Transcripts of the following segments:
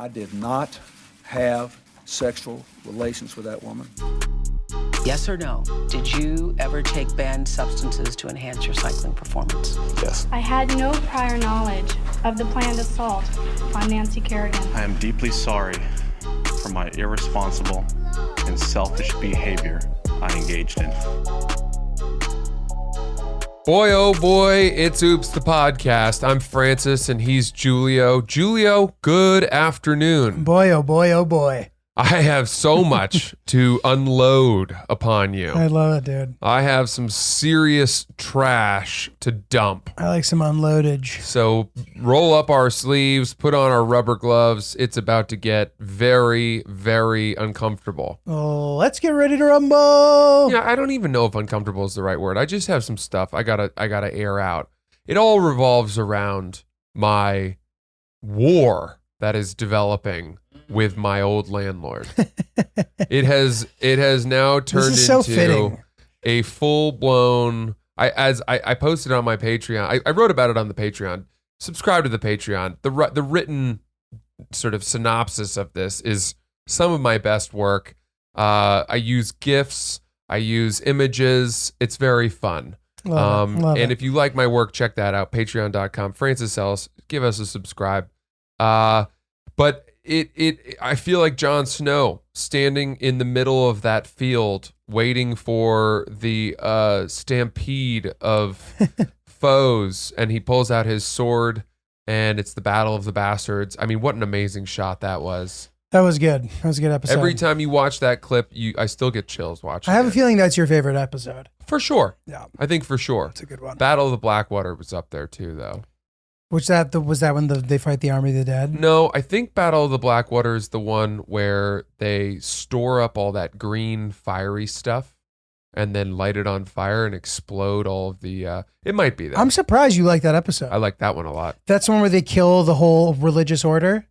I did not have sexual relations with that woman. Yes or no? Did you ever take banned substances to enhance your cycling performance? Yes. I had no prior knowledge of the planned assault on Nancy Kerrigan. I am deeply sorry for my irresponsible and selfish behavior I engaged in. Boy, oh boy, it's Oops the Podcast. I'm Francis and he's Giulio. Giulio, good afternoon. Boy, oh boy, oh boy. I have so much to unload upon you. I love it, dude. I have some serious trash to dump. I like some unloadage. So roll up our sleeves, put on our rubber gloves. It's about to get very, very uncomfortable. Oh, let's get ready to rumble. Yeah, I don't even know if uncomfortable is the right word. I just have some stuff I gotta air out. It all revolves around my war that is developing with my old landlord. It has now turned into a full-blown. I posted on my Patreon. I wrote about it on the Patreon. Subscribe to the Patreon. The written sort of synopsis of this is some of my best work. I use GIFs. I use images. It's very fun. Love and it. if you like my work, check that out. Patreon.com. Francis Ellis. Give us a subscribe. But I feel like Jon Snow standing in the middle of that field, waiting for the stampede of foes, and he pulls out his sword, and it's the Battle of the Bastards. I mean, what an amazing shot that was. That was good. That was a good episode. Every time you watch that clip, I still get chills watching it. I have a feeling that's your favorite episode. For sure. Yeah. I think for sure. It's a good one. Battle of the Blackwater was up there too, though. Was that when they fight the Army of the Dead? No, I think Battle of the Blackwater is the one where they store up all that green fiery stuff and then light it on fire and explode all of the... it might be that. I'm surprised you like that episode. I like that one a lot. That's the one where they kill the whole religious order?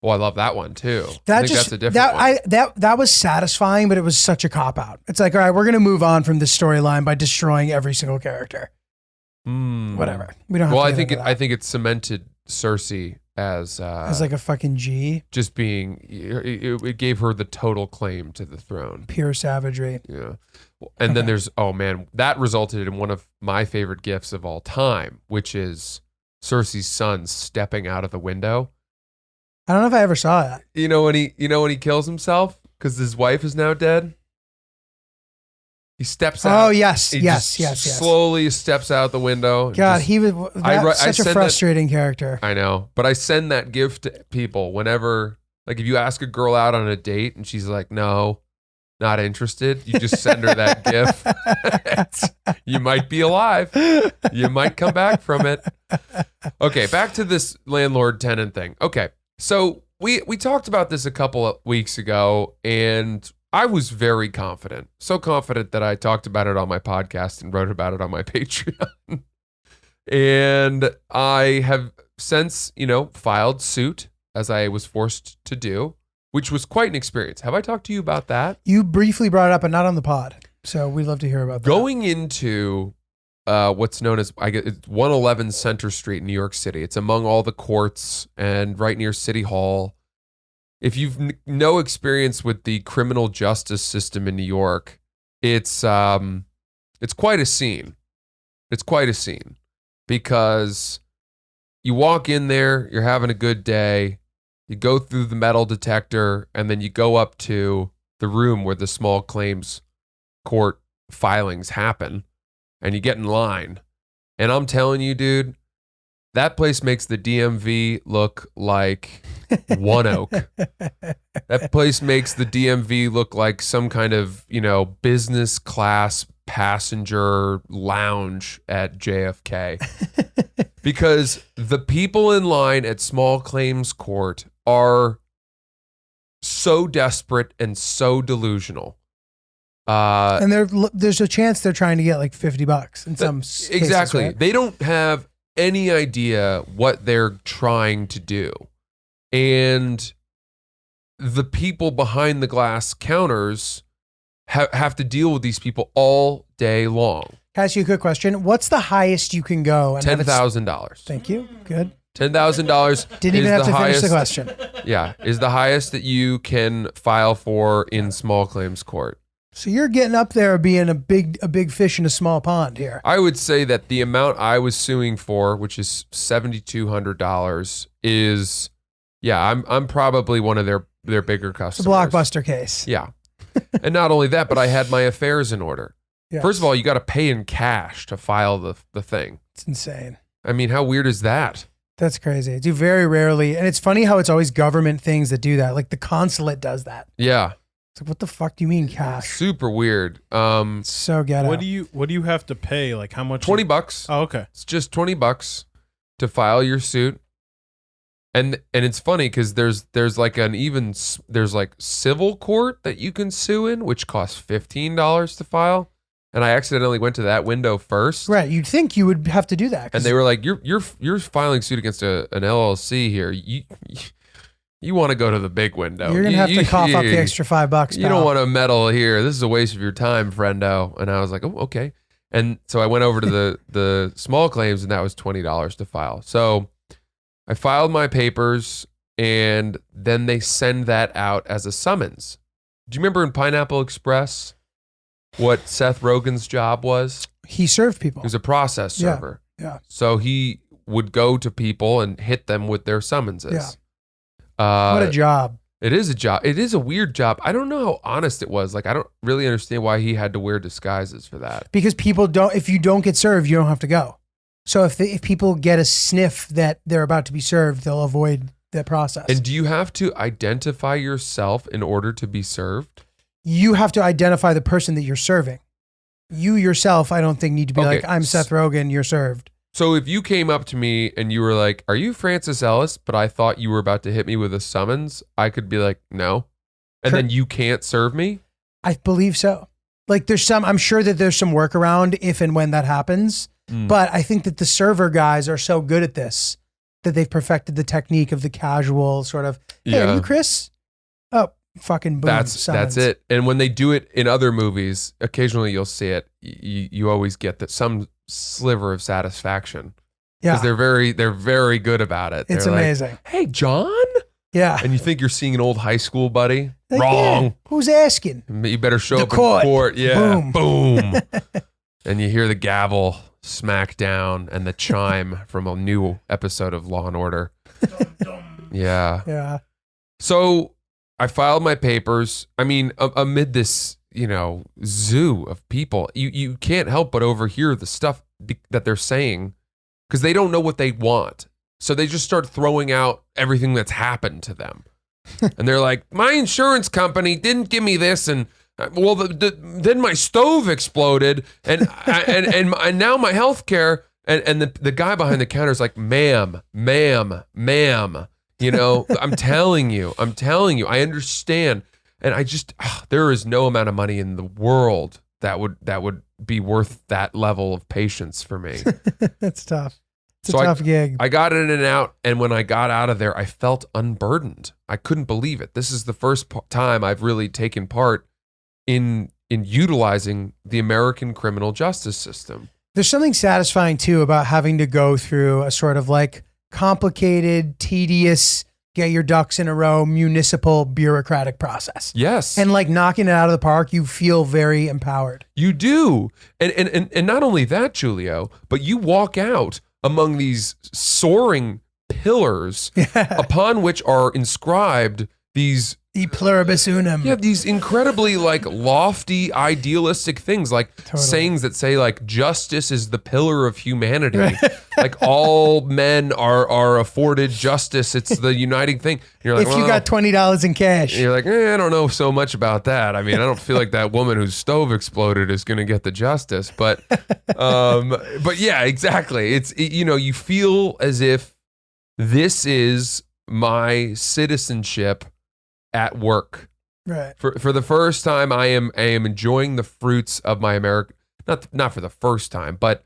Oh, I love that one too. I think that's a different one. That was satisfying, but it was such a cop-out. It's like, all right, we're going to move on from this storyline by destroying every single character. Whatever. We don't have well, to I think it cemented Cersei as like a fucking G. Just being, it gave her the total claim to the throne. Pure savagery. Yeah. And then there's, oh man, that resulted in one of my favorite gifs of all time, which is Cersei's son stepping out of the window. I don't know if I ever saw that. You know when he kills himself because his wife is now dead? He steps out. Oh, yes, He yes. slowly steps out the window. God, he was such a frustrating character. I know, but I send that gift to people whenever, like if you ask a girl out on a date and she's like, no, not interested, you just send her that gift. You might be alive. You might come back from it. Okay, back to this landlord-tenant thing. Okay, so we talked about this a couple of weeks ago, and I was very confident. So confident that I talked about it on my podcast and wrote about it on my Patreon. And I have since, filed suit, as I was forced to do, which was quite an experience. Have I talked to you about that? You briefly brought it up, but not on the pod. So we'd love to hear about that. Going into what's known as, it's 111 Center Street in New York City. It's among all the courts and right near City Hall. If you've no experience with the criminal justice system in New York, it's quite a scene. It's quite a scene because you walk in there, you're having a good day, you go through the metal detector, and then you go up to the room where the small claims court filings happen, and you get in line. And I'm telling you, dude, that place makes the DMV look like One Oak. That place makes the DMV look like some kind of, business class passenger lounge at JFK. Because the people in line at small claims court are so desperate and so delusional. And there's a chance they're trying to get like $50 in some cases, exactly. right? They don't have any idea what they're trying to do. And the people behind the glass counters have to deal with these people all day long. Can I ask you a quick question? What's the highest you can go? $10,000. Thank you. Good. $10,000 Didn't even is have the to finish highest. the question. Yeah, is the highest that you can file for in small claims court. So you're getting up there being a big fish in a small pond here. I would say that the amount I was suing for, which is $7,200, is I'm probably one of their bigger It's a customers. blockbuster case. Yeah. And not only that, but I had my affairs in order. Yes. First of all, you got to pay in cash to file the thing. It's insane. I mean, how weird is that? That's crazy. I do very rarely. And it's funny how it's always government things that do that. Like the consulate does that. Yeah. It's like, what the fuck do you mean cash? Super weird. It's so ghetto. What do you have to pay? Like how much? $20. Oh, okay. It's just $20 to file your suit. And it's funny because there's like civil court that you can sue in, which costs $15 to file. And I accidentally went to that window first. Right. You'd think you would have to do that. And they were like, "You're filing suit against an LLC here. You want to go to the big window. You're gonna have to cough up the extra $5. You don't want to meddle here. This is a waste of your time, friendo." And I was like, "Oh, okay." And so I went over to the small claims, and that was $20 to file. So I filed my papers, and then they send that out as a summons. Do you remember in Pineapple Express what Seth Rogen's job was? He served people. He was a process server. Yeah. So he would go to people and hit them with their summonses. What a job. It is a job. It is a weird job. I don't know how honest it was. Like, I don't really understand why he had to wear disguises for that. Because people don't, if you don't get served, you don't have to go. So if people get a sniff that they're about to be served, they'll avoid that process. And do you have to identify yourself in order to be served? You have to identify the person that you're serving. You yourself, I don't think, need to be Okay. like, I'm Seth Rogen, you're served. So if you came up to me and you were like, "Are you Francis Ellis?" but I thought you were about to hit me with a summons, I could be like, "No." And Sure. then you can't serve me? I believe so. Like I'm sure that there's some workaround if and when that happens. But I think that the server guys are so good at this that they've perfected the technique of the casual sort of, "Hey, are Yeah. you Chris?" Oh, fucking boom. That's summons. it. And when they do it in other movies, occasionally you'll see it. You always get that some sliver of satisfaction Yeah. because they're very good about it. It's They're like, amazing. "Hey, John," Yeah. and you think you're seeing an old high school buddy. Like, Wrong. yeah, who's asking? You better show The up court. in court. Yeah. Boom. Boom. And you hear the gavel smack down and the chime from a new episode of Law and Order. Yeah. Yeah. So I filed my papers. I mean, amid this, zoo of people, you can't help but overhear the stuff that they're saying because they don't know what they want. So they just start throwing out everything that's happened to them. And they're like, "My insurance company didn't give me this, and then my stove exploded, and now my health care." And the guy behind the counter is like, ma'am. I'm telling you, I understand. And I just, there is no amount of money in the world that would be worth that level of patience for me. That's tough. It's So a tough gig. I got in and out, and when I got out of there, I felt unburdened. I couldn't believe it. This is the first time I've really taken part in utilizing the American criminal justice system. There's something satisfying too about having to go through a sort of like complicated, tedious, get your ducks in a row, municipal bureaucratic process. Yes. And like knocking it out of the park, you feel very empowered. You do. And not only that, Giulio, but you walk out among these soaring pillars upon which are inscribed these E pluribus unum. these incredibly like lofty idealistic things, like sayings that say like justice is the pillar of humanity. Like all men are afforded justice. It's the uniting thing. And you're like, If you got $20 in cash. you're like, I don't know so much about that. I mean, I don't feel like that woman whose stove exploded is going to get the justice, but yeah, exactly. It's, you feel as if this is my citizenship at work. Right. For the first time, I am enjoying the fruits of my American, not for the first time, but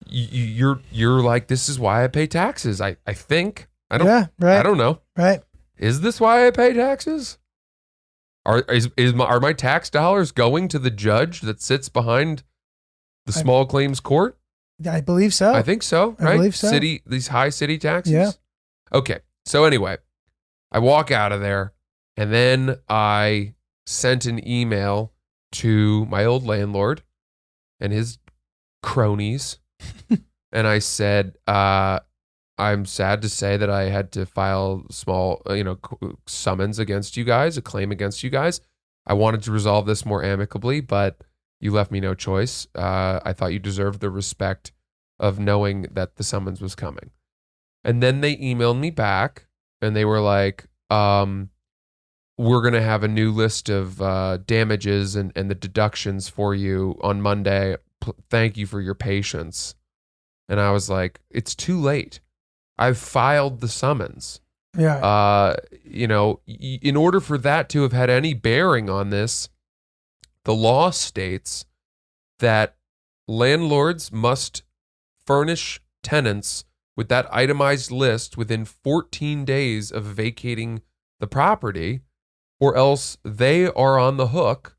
you're like, this is why I pay taxes. I think. I don't, Yeah, right. I don't know. Right. Is this why I pay taxes? Are my tax dollars going to the judge that sits behind the small claims court? I believe so. I think so, I right? believe so. These high city taxes? Yeah. Okay. So anyway, I walk out of there, and then I sent an email to my old landlord and his cronies. And I said, I'm sad to say that I had to file small, summons against you guys, a claim against you guys. I wanted to resolve this more amicably, but you left me no choice. I thought you deserved the respect of knowing that the summons was coming. And then they emailed me back and they were like, we're going to have a new list of damages and the deductions for you on Monday. Thank you for your patience. And I was like, it's too late. I've filed the summons. Yeah. In order for that to have had any bearing on this, the law states that landlords must furnish tenants with that itemized list within 14 days of vacating the property, or else they are on the hook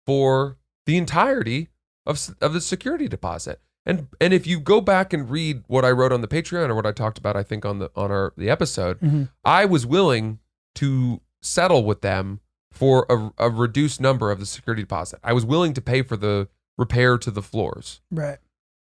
for the entirety of the security deposit. And if you go back and read what I wrote on the Patreon or what I talked about, I think on the episode, I was willing to settle with them for a reduced number of the security deposit. I was willing to pay for the repair to the floors. Right.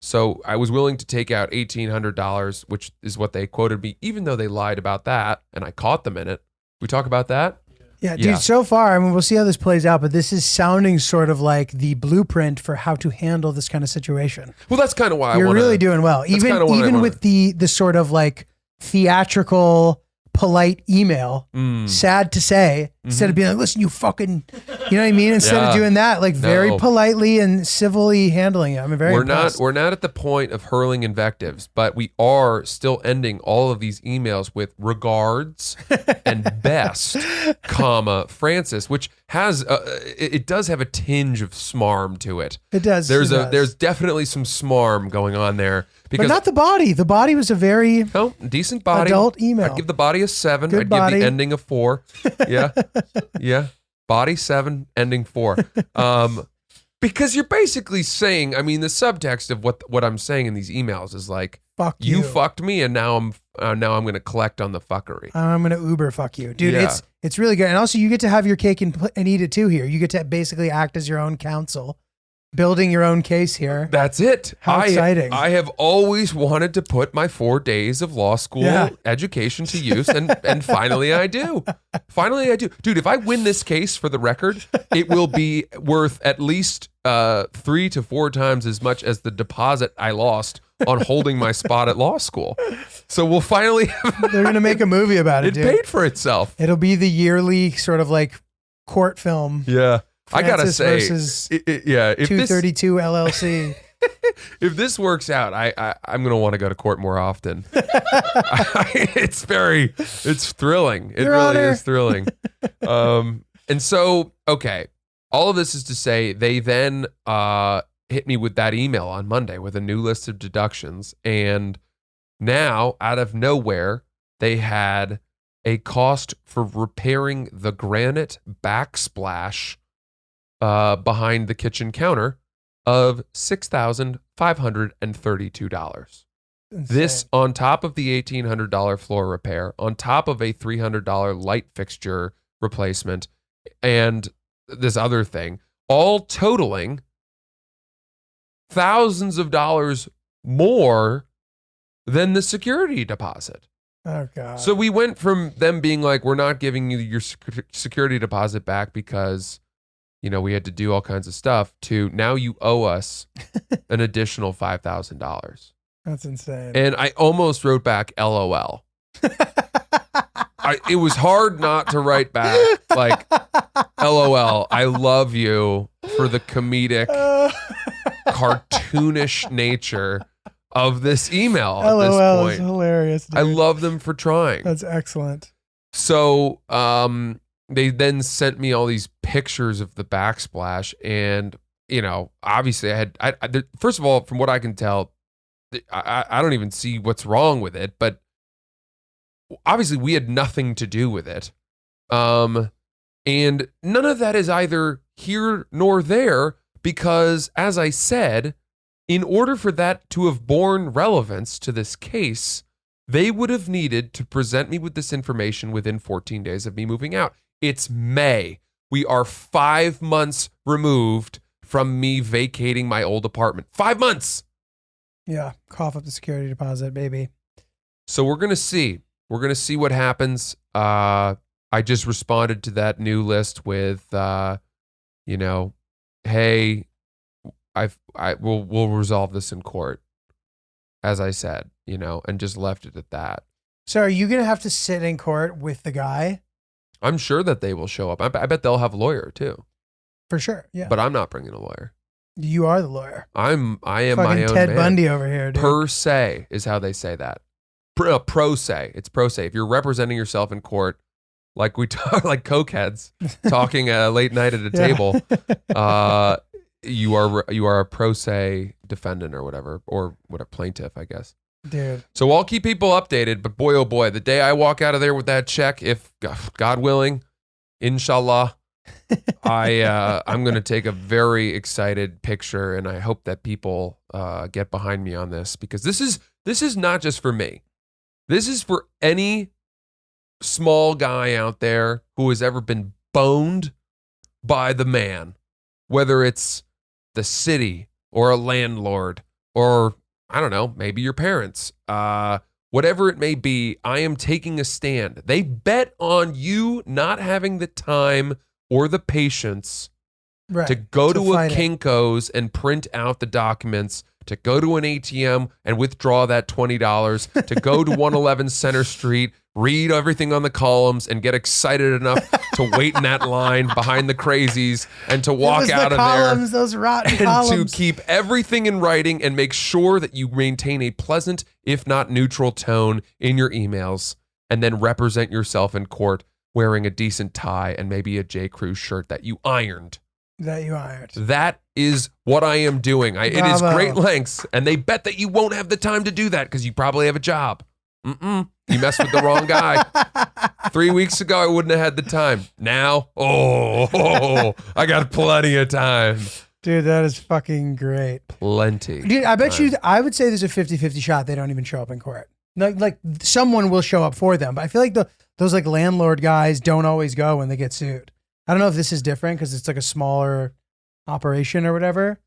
So I was willing to take out $1,800, which is what they quoted me, even though they lied about that, and I caught them in it. We talk about that? Yeah, dude, so far, I mean, we'll see how this plays out, but this is sounding sort of like the blueprint for how to handle this kind of situation. Well, that's kind of why you're really doing well. Even with the sort of like theatrical, polite email, sad to say, instead of being like, listen, you fucking, you know what I mean? Instead of doing that, like very politely and civilly handling it. I'm very impressed. We're not at the point of hurling invectives, but we are still ending all of these emails with regards and best, comma, Francis, which has, it does have a tinge of smarm to it. It does. There's definitely some smarm going on there. Because, but not the body. The body was a very decent body. Adult email. I'd give the body a 7. Good I'd body. give the ending a 4. Yeah. Yeah. Body 7, ending 4. Because you're basically saying, I mean, the subtext of what I'm saying in these emails is like, fuck you. You fucked me, and now I'm going to collect on the fuckery. I'm going to Uber fuck you. Dude, it's really good. And also you get to have your cake and eat it too here. You get to basically act as your own counsel. Building your own case here. That's it. How exciting. I have always wanted to put my 4 days of law school education to use, and finally I do. Finally I do. Dude, if I win this case, for the record, it will be worth at least 3 to 4 times as much as the deposit I lost on holding my spot at law school. So we'll finally... They're going to make a movie about it, dude. It paid for itself. It'll be the yearly sort of like court film. Yeah. Francis I gotta say, versus if 232 LLC. If this works out, I'm gonna want to go to court more often. It's thrilling. It really is thrilling. And so, okay, all of this is to say, they then hit me with that email on Monday with a new list of deductions, and now out of nowhere, they had a cost for repairing the granite backsplash behind the kitchen counter of $6,532. This on top of the $1,800 floor repair, on top of a $300 light fixture replacement, and this other thing, all totaling thousands of dollars more than the security deposit. Oh, God. So we went from them being like, we're not giving you your security deposit back because... we had to do all kinds of stuff, to now you owe us an additional $5,000. That's insane. And I almost wrote back, LOL. It was hard not to write back, like, LOL, I love you for the comedic, cartoonish nature of this email at this LOL point. Is hilarious, dude. I love them for trying. That's excellent. So, they then sent me all these pictures of the backsplash, and obviously I first of all, from what I can tell, I don't even see what's wrong with it, but obviously we had nothing to do with it, and none of that is either here nor there, because as I said, in order for that to have borne relevance to this case, They would have needed to present me with this information within 14 days of me moving out. It's May. We are 5 months removed from me vacating my old apartment. 5 months. Yeah. Cough up the security deposit, baby. So we're going to see. We're going to see what happens. I just responded to that new list with, hey, we'll resolve this in court, as I said, and just left it at that. So are you going to have to sit in court with the guy? I'm sure that they will show up. I bet they'll have a lawyer too. For sure. Yeah. But I'm not bringing a lawyer. You are the lawyer. I am Fucking my own Ted man. Bundy over here, dude. Per se is how they say that. Pro se. It's pro se. If you're representing yourself in court, like we talk, like cokeheads talking late night at a table, you are a pro se defendant or whatever, or what a plaintiff, I guess. Dude. So I'll keep people updated, but boy, oh boy, the day I walk out of there with that check, if God willing, inshallah, I'm going to take a very excited picture, and I hope that people get behind me on this, because this is not just for me. This is for any small guy out there who has ever been boned by the man, whether it's the city or a landlord or, I don't know, maybe your parents, whatever it may be. I am taking a stand. They bet on you not having the time or the patience to go to a Kinko's and print out the documents, to go to an ATM and withdraw that $20, to go to 111 Center Street, read everything on the columns, and get excited enough to wait in that line behind the crazies and to walk out of there. Those rotten and columns. to keep everything in writing and make sure that you maintain a pleasant, if not neutral, tone in your emails, and then represent yourself in court wearing a decent tie and maybe a J. Crew shirt that you ironed. That is what I am doing. It is great lengths, and they bet that you won't have the time to do that because you probably have a job. You messed with the wrong guy. 3 weeks ago, I wouldn't have had the time. Now, I got plenty of time. Dude, that is fucking great. Plenty. Dude, I bet you, I would say there's a 50-50 shot they don't even show up in court. Like someone will show up for them, but I feel like those like landlord guys don't always go when they get sued. I don't know if this is different because it's like a smaller operation or whatever.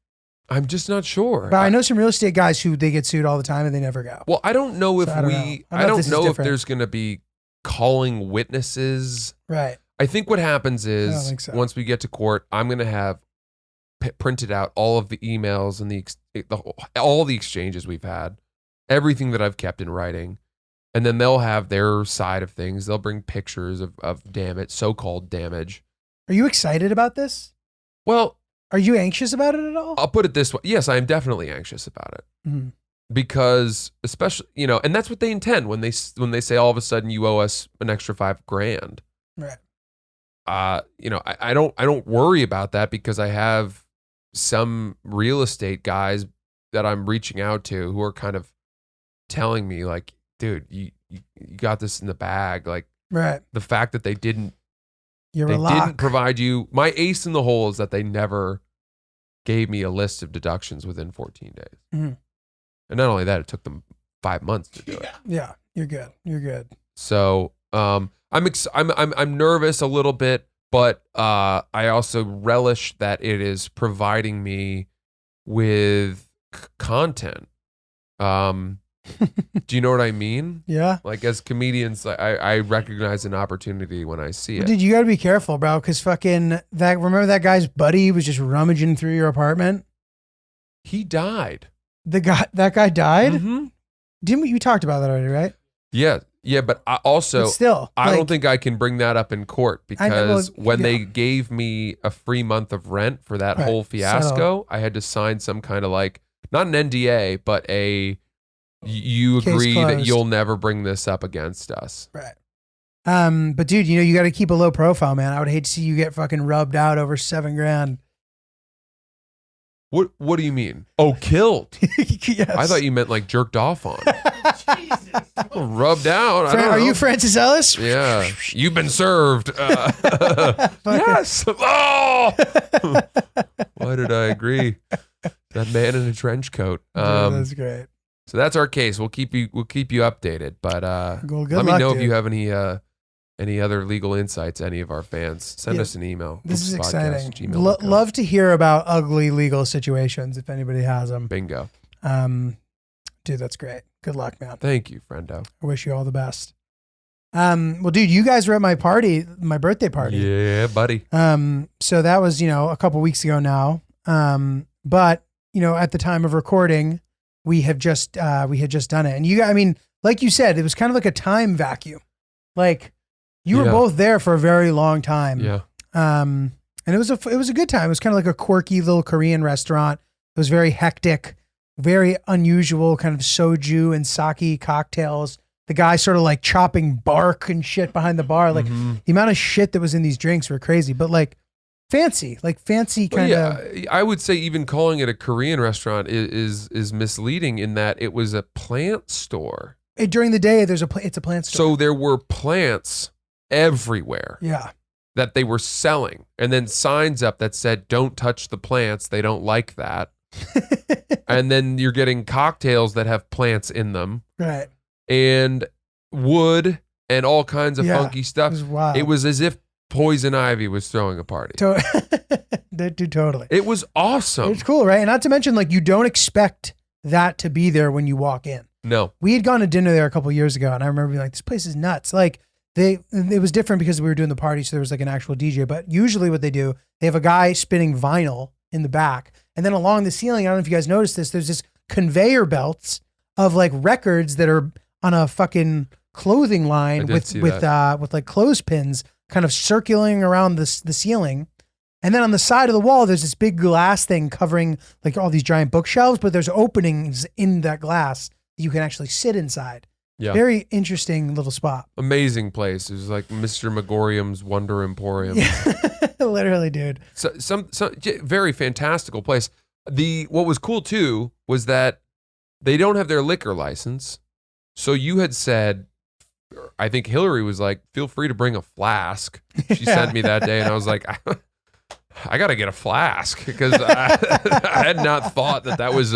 I'm just not sure. But I know some real estate guys who they get sued all the time and they never go. Well, I don't know if I don't know if there's going to be calling witnesses. Right. I think what happens is once we get to court, I'm going to have printed out all of the emails and all the exchanges we've had, everything that I've kept in writing. And then they'll have their side of things. They'll bring pictures of damage, so-called damage. Are you excited about this? Well, are you anxious about it at all? I'll put it this way. Yes, I am definitely anxious about it. Mm-hmm. Because especially, and that's what they intend when they say all of a sudden you owe us an extra $5,000. Right. I don't worry about that because I have some real estate guys that I'm reaching out to who are kind of telling me like, dude, you got this in the bag. Like, right. The fact that they didn't provide you, my ace in the hole is that they never gave me a list of deductions within 14 days. Mm-hmm. And not only that, it took them 5 months to do it. Yeah, you're good. So I'm nervous a little bit, but I also relish that it is providing me with content. Do you know what I mean? Yeah. Like as comedians, I recognize an opportunity when I see it. Dude, you gotta be careful, bro, because remember that guy's buddy was just rummaging through your apartment? He died. That guy died? Mm-hmm. Didn't you talked about that already, right? Yeah, but I also, I don't think I can bring that up in court because when they gave me a free month of rent for that whole fiasco, I had to sign some kind of like, not an NDA, but you agree that you'll never bring this up against us. Right. But dude, you got to keep a low profile, man. I would hate to see you get fucking rubbed out over $7,000. What do you mean? Oh, killed. Yes. I thought you meant like jerked off on. Jesus. Rubbed out. Are you Francis Ellis? Yeah. You've been served. Yes. Oh! Why did I agree? That man in a trench coat. That's great. So that's our case. We'll keep you updated. But Well, good let me luck, know if dude. you have any other legal insights. Any of our fans, send us an email. This is exciting. oopspodcast@gmail.com. Love to hear about ugly legal situations if anybody has them. Bingo. Dude, that's great. Good luck, man. Thank you, friendo. I wish you all the best. Well, dude, you guys were at my party, my birthday party. Yeah, buddy. So that was, a couple weeks ago now. But at the time of recording, we had just done it. And like you said, it was kind of like a time vacuum. Like you were both there for a very long time. Yeah. And it was a good time. It was kind of like a quirky little Korean restaurant. It was very hectic, very unusual kind of soju and sake cocktails. The guy sort of like chopping bark and shit behind the bar. Like the amount of shit that was in these drinks were crazy, but like fancy kind of. Yeah, I would say even calling it a Korean restaurant is misleading in that it was a plant store. During the day, it's a plant store. So there were plants everywhere. Yeah. That they were selling, and then signs up that said, "Don't touch the plants. They don't like that." And then you're getting cocktails that have plants in them. Right. And wood and all kinds of Yeah, funky stuff. it was wild. It was as if Poison Ivy was throwing a party. Dude, totally. It was awesome. It's cool, right? And not to mention, like, you don't expect that to be there when you walk in. No. We had gone to dinner there a couple of years ago, and I remember being like, this place is nuts. Like, it was different because we were doing the party, so there was like an actual DJ. But usually what they do, they have a guy spinning vinyl in the back. And then along the ceiling, I don't know if you guys noticed this, there's this conveyor belts of like records that are on a fucking clothing line with like clothespins kind of circling around the ceiling. And then on the side of the wall, there's this big glass thing covering like all these giant bookshelves, but there's openings in that glass that you can actually sit inside. Yeah. Very interesting little spot. Amazing place. It was like Mr. Megorium's Wonder Emporium. Yeah. Literally, dude. So, some very fantastical place. What was cool too was that they don't have their liquor license. So you had said, I think Hillary was like, feel free to bring a flask. She sent me that day, and I was like, I got to get a flask because I had not thought that was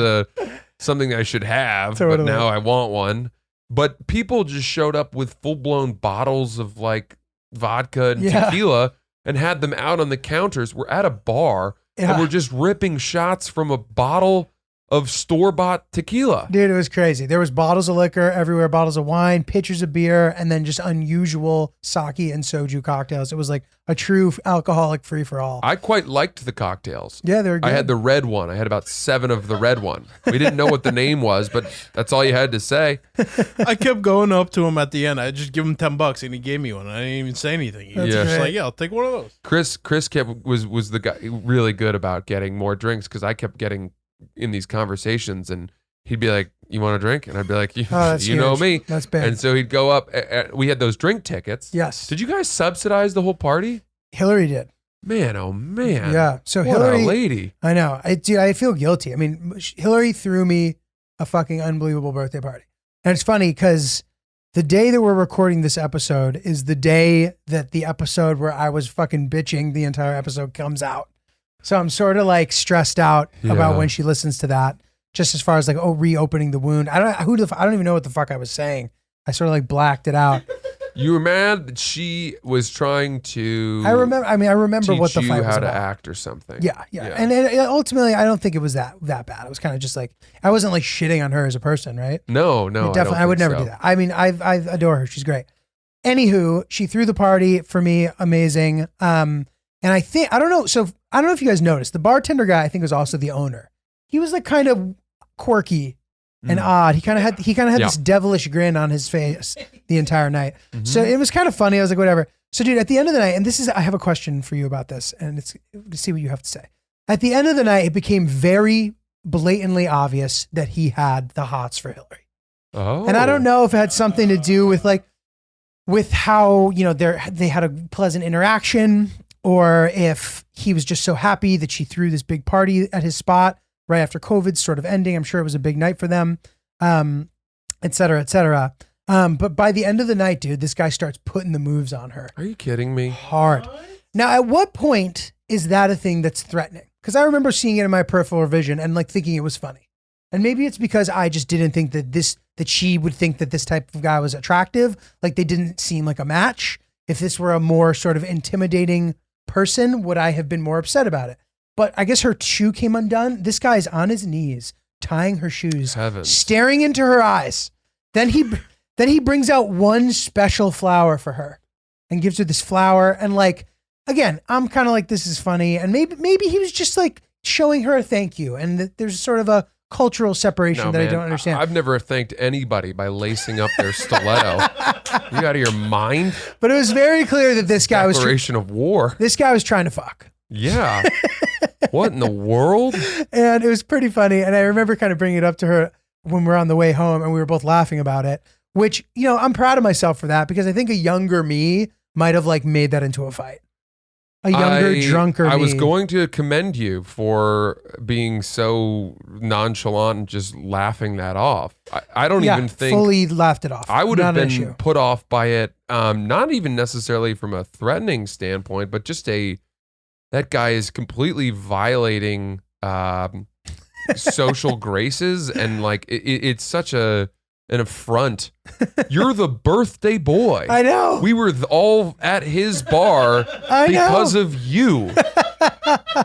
something I should have, Totally. but now I want one. But people just showed up with full-blown bottles of like vodka and tequila and had them out on the counters. We're at a bar and we're just ripping shots from a bottle of store-bought tequila. Dude, it was crazy. There was bottles of liquor everywhere, bottles of wine, pitchers of beer, and then just unusual sake and soju cocktails. It was like a true alcoholic free-for-all. I quite liked the cocktails. Yeah, they were good. I had the red one. I had about 7 of the red one. We didn't know what the name was, but that's all you had to say. I kept going up to him at the end. I just give him $10 and he gave me one. I didn't even say anything. He was That's just great. like, yeah, I'll take one of those. Chris was the guy really good about getting more drinks because I kept getting in these conversations and he'd be like, you want a drink? And I'd be like, that's you know huge. me. That's big. And so he'd go up. We had those drink tickets. Yes. Did you guys subsidize the whole party? Hillary did. Man, oh man. Yeah. So What Hillary, a lady. I know. I feel guilty. I mean, Hillary threw me a fucking unbelievable birthday party. And it's funny because the day that we're recording this episode is the day that the episode where I was fucking bitching the entire episode comes out. So I'm sort of like stressed out about when she listens to that, just as far as like, reopening the wound. I don't even know what the fuck I was saying. I sort of like blacked it out. You were mad that she was trying to I remember what the teach fight you was how about. to act or something. Yeah. And ultimately, I don't think it was that bad. It was kind of just like, I wasn't like shitting on her as a person, right? No, Definitely. I would never do that. I mean, I adore her. She's great. Anywho, she threw the party for me. Amazing. And I don't know. So I don't know if you guys noticed, the bartender guy, I think, was also the owner. He was like kind of quirky and odd. He kind of had this devilish grin on his face the entire night. Mm-hmm. So it was kind of funny. I was like, whatever. So dude, at the end of the night, and I have a question for you about this, and it's to see what you have to say. At the end of the night, it became very blatantly obvious that he had the hots for Hillary. Oh. And I don't know if it had something to do with how, they had a pleasant interaction, or if he was just so happy that she threw this big party at his spot right after COVID sort of ending. I'm sure it was a big night for them, et cetera, et cetera. But by the end of the night, dude, this guy starts putting the moves on her. Are you kidding me? Hard. Now, at what point is that a thing that's threatening? Because I remember seeing it in my peripheral vision and like thinking it was funny. And maybe it's because I just didn't think that she would think that this type of guy was attractive. Like they didn't seem like a match. If this were a more sort of intimidating person, would I have been more upset about it? But I guess her shoe came undone. This guy's on his knees, tying her shoes, Heavens. staring into her eyes. Then he brings out one special flower for her and gives her this flower. And like, again, I'm kind of like, this is funny. And maybe he was just like showing her a thank you. And that there's sort of a cultural separation that I don't understand. I've never thanked anybody by lacing up their stiletto. You out of your mind? But it was very clear that this guy was Declaration of war. This guy was trying to fuck. Yeah. What in the world? And it was pretty funny. And I remember kind of bringing it up to her when we were on the way home and we were both laughing about it, which, you know, I'm proud of myself for that because I think a younger me might have like made that into a fight. A younger, drunker me. I was going to commend you for being so nonchalant and just laughing that off. I don't even think fully laughed it off. I would have Not an been issue. put off by it. Not even necessarily from a threatening standpoint, but just that guy is completely violating social graces, and like it's such an affront. You're the birthday boy. I know. We were all at his bar because of you.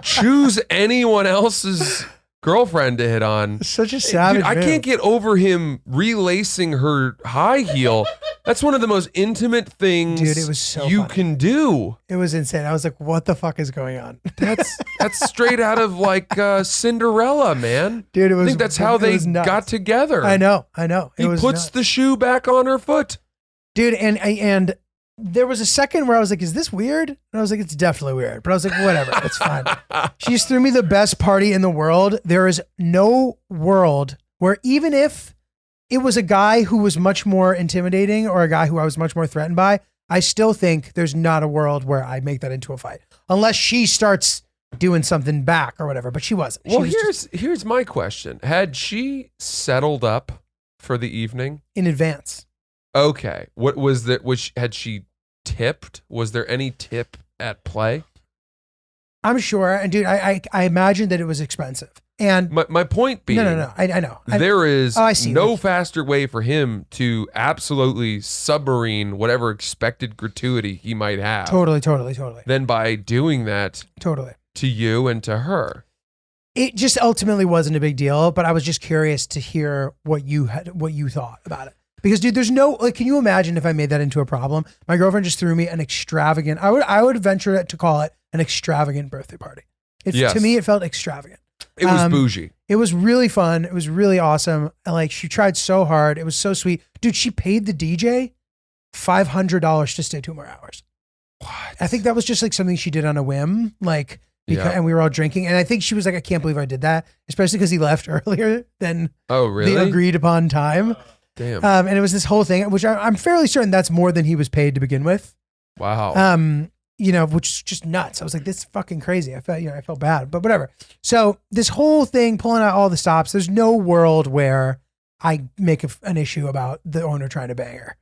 Choose anyone else's girlfriend to hit on. Such a savage. Dude, I move. can't get over him relacing her high heel. That's one of the most intimate things Dude, it was so you funny. can do. It was insane. I was like, what the fuck is going on? That's straight out of like Cinderella, man. Dude, it was. I think that's how they nuts. got together. I know. He puts nuts. the shoe back on her foot. Dude, and there was a second where I was like, is this weird? And I was like, it's definitely weird. But I was like, whatever, it's fine. She just threw me the best party in the world. There is no world where even if it was a guy who was much more intimidating or a guy who I was much more threatened by, I still think there's not a world where I make that into a fight. Unless she starts doing something back or whatever, but she wasn't. She Well, was here's my question. Had she settled up for the evening? in advance. Okay. What was that? Had she tipped? Was there any tip at play? I'm sure. And dude, I imagine that it was expensive. And My point being, no. I know. There is I see. no faster way for him to absolutely submarine whatever expected gratuity he might have Totally. than by doing that Totally. to you and to her. It just ultimately wasn't a big deal, but I was just curious to hear what you thought about it. Because dude, there's no, like, can you imagine if I made that into a problem? My girlfriend just threw me an extravagant, I would venture to call it an extravagant birthday party. Yes. To me, it felt extravagant. It was bougie. It was really fun. It was really awesome. And like, she tried so hard. It was so sweet. Dude, she paid the DJ $500 to stay 2 more hours. What? I think that was just like something she did on a whim. Like, and we were all drinking. And I think she was like, I can't believe I did that, especially because he left earlier than the agreed upon time. Damn. And it was this whole thing, which I'm fairly certain that's more than he was paid to begin with. Wow. Which is just nuts. I was like, this is fucking crazy. I felt bad, but whatever. So this whole thing, pulling out all the stops, there's no world where I make an issue about the owner trying to bang her.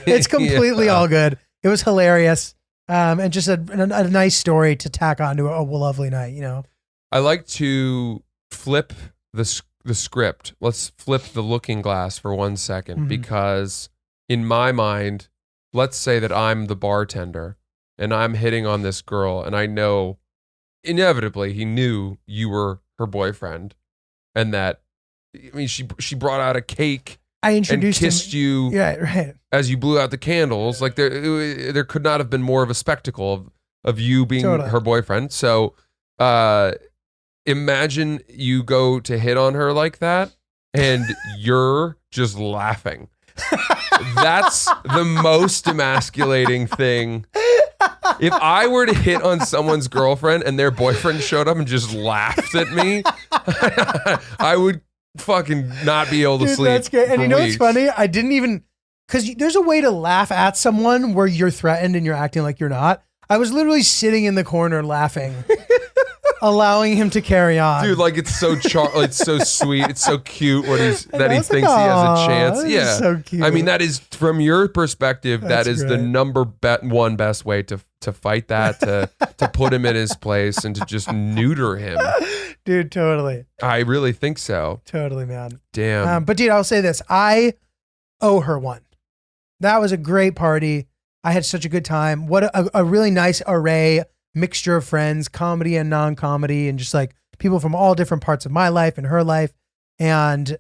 It's completely all good. It was hilarious. And just a nice story to tack on to a lovely night, you know? I like to flip the script. Let's flip the looking glass for 1 second, because in my mind, let's say that I'm the bartender and I'm hitting on this girl, and I know inevitably he knew you were her boyfriend, and that, I mean, she brought out a cake I introduced and kissed you as you blew out the candles. Like there could not have been more of a spectacle of you being her boyfriend. So imagine you go to hit on her like that and you're just laughing. That's the most emasculating thing. If I were to hit on someone's girlfriend and their boyfriend showed up and just laughed at me, I would fucking not be able to sleep. That's good. And for you know weeks. what's funny? I didn't even, because there's a way to laugh at someone where you're threatened and you're acting like you're not. I was literally sitting in the corner laughing allowing him to carry on. Dude, like it's so it's so sweet. It's so cute when he thinks he has a "Aw, chance. this is Yeah. so cute." I mean, that is from your perspective, That's that is the great. number one best way to fight that, to put him in his place and to just neuter him. Dude, totally. I really think so. Totally, man. Damn. But dude, I'll say this. I owe her one. That was a great party. I had such a good time. What a really nice array, mixture of friends, comedy and non-comedy, and just like people from all different parts of my life and her life. And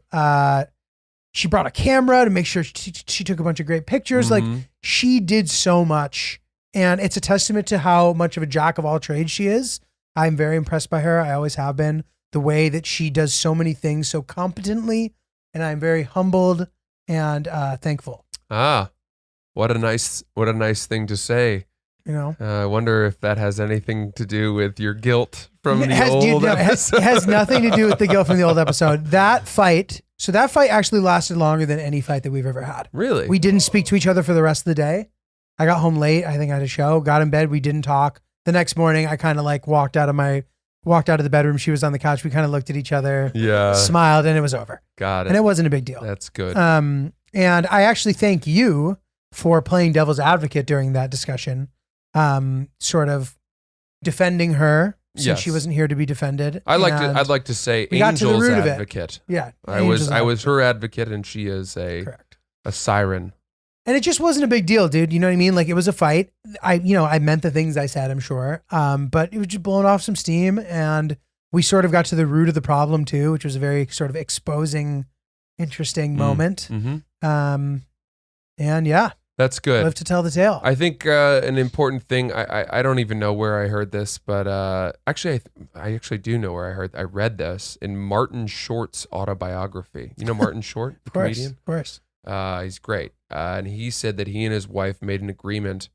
she brought a camera to make sure she took a bunch of great pictures. Like she did so much. And it's a testament to how much of a jack of all trades she is. I'm very impressed by her. I always have been. The way that she does so many things so competently. And I'm very humbled and thankful. What a nice thing to say. You know, I wonder if that has anything to do with your guilt from It the has- old dude, no, episode. it has nothing to do with the guilt from the old episode. That fight actually lasted longer than any fight that we've ever had. Really? We didn't speak to each other for the rest of the day. I got home late. I think I had a show. Got in bed. We didn't talk. The next morning, I kind of like walked out of the bedroom. She was on the couch. We kind of looked at each other, smiled, and it was over. Got it. And it wasn't a big deal. That's good. And I actually thank you for playing devil's advocate during that discussion, sort of defending her since Yes. she wasn't here to be defended. I'd And like to say we got to the angel's root of it. advocate. Yeah, I was angel's her advocate, and she is correct. a siren. And it just wasn't a big deal, dude. You know what I mean? Like it was a fight. I meant the things I said, I'm sure. But it was just blowing off some steam, and we sort of got to the root of the problem too, which was a very sort of exposing, interesting moment. Mm-hmm. And yeah, That's good. live to tell the tale. I think an important thing. I don't even know where I heard this, but actually, I actually do know where I read this in Martin Short's autobiography. You know Martin Short, the comedian. Of course. He's great, and he said that he and his wife made an agreement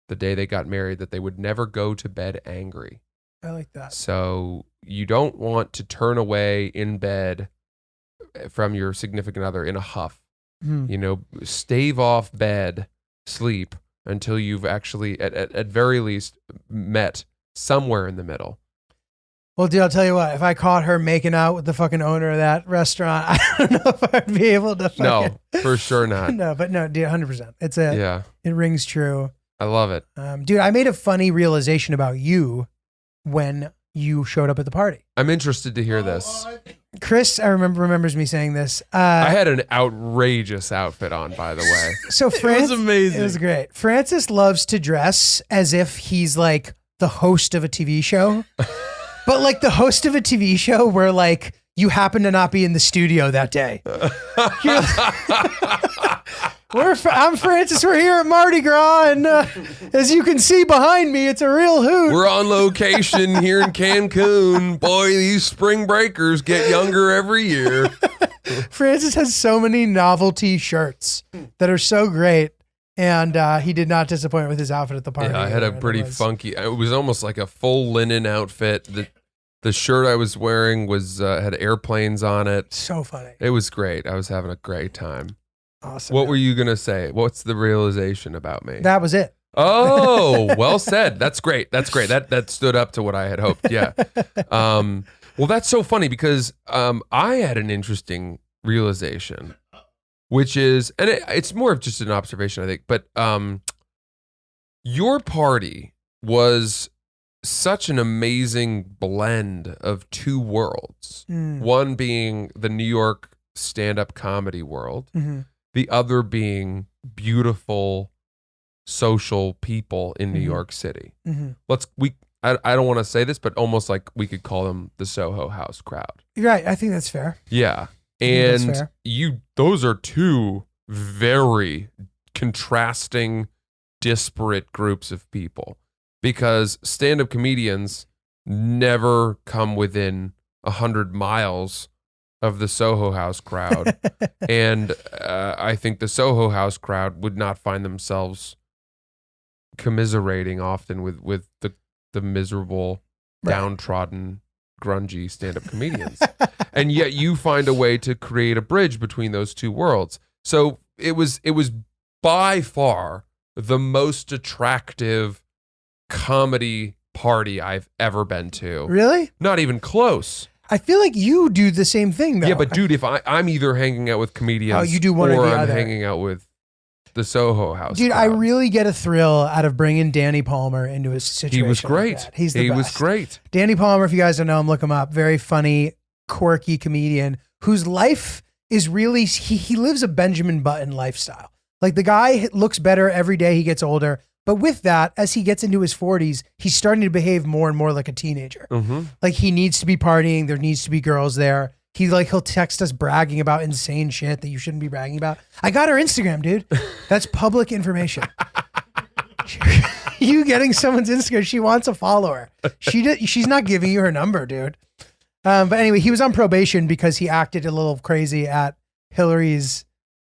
the day they got married that they would never go to bed angry. I like that. So you don't want to turn away in bed from your significant other in a huff. You know, stave off bed, sleep until you've actually, at very least, met somewhere in the middle. Well, dude, I'll tell you what. If I caught her making out with the fucking owner of that restaurant, I don't know if I'd be able to. No, for sure not. No, but no, dude, 100%. It rings true. I love it. Dude, I made a funny realization about you when you showed up at the party. I'm interested to hear this. Chris, remembers me saying this. I had an outrageous outfit on, by the way. So Francis, was amazing. It was great. Francis loves to dress as if he's like the host of a TV show, but like the host of a TV show where like you happen to not be in the studio that day. I'm Francis. We're here at Mardi Gras, and as you can see behind me, it's a real hoot. We're on location here in Cancun. Boy, these spring breakers get younger every year. Francis has so many novelty shirts that are so great, and he did not disappoint with his outfit at the party. Yeah, I had a And pretty funky. It was almost like a full linen outfit. The shirt I was wearing was had airplanes on it. So funny. It was great. I was having a great time. Awesome. What were you gonna say? What's the realization about me? That was it. Oh, well said. That's great. That's great. That stood up to what I had hoped. Yeah. Well, that's so funny because I had an interesting realization, which is, and it's more of just an observation, I think. But your party was such an amazing blend of two worlds. One being the New York stand-up comedy world. Mm-hmm. The other being beautiful social people in New York City. Mm-hmm. I don't want to say this, but almost like we could call them the Soho House crowd. You're right. I think that's fair. Yeah. think that's And fair. those are two very contrasting, disparate groups of people because stand-up comedians never come within 100 miles of the Soho House crowd. And I think the Soho House crowd would not find themselves commiserating often with the miserable, downtrodden, grungy stand-up comedians. And yet you find a way to create a bridge between those two worlds. So it was by far the most attractive comedy party I've ever been to. Really? Not even close. I feel like you do the same thing though. Yeah, but dude, if I'm either hanging out with comedians you do one or the I'm other. hanging out with the Soho House. Dude, I crowd. really get a thrill out of bringing Danny Palmer into a situation. He was like great. that. He's the he best. was great. Danny Palmer, if you guys don't know him, look him up. Very funny, quirky comedian whose life is really, he lives a Benjamin Button lifestyle. Like the guy looks better every day he gets older. But with that, as he gets into his 40s, he's starting to behave more and more like a teenager. Mm-hmm. Like he needs to be partying. There needs to be girls there. He'll text us bragging about insane shit that you shouldn't be bragging about. I got her Instagram, dude. That's public information. You getting someone's Instagram? She wants a follower. She's not giving you her number, dude. But anyway, he was on probation because he acted a little crazy at Hillary's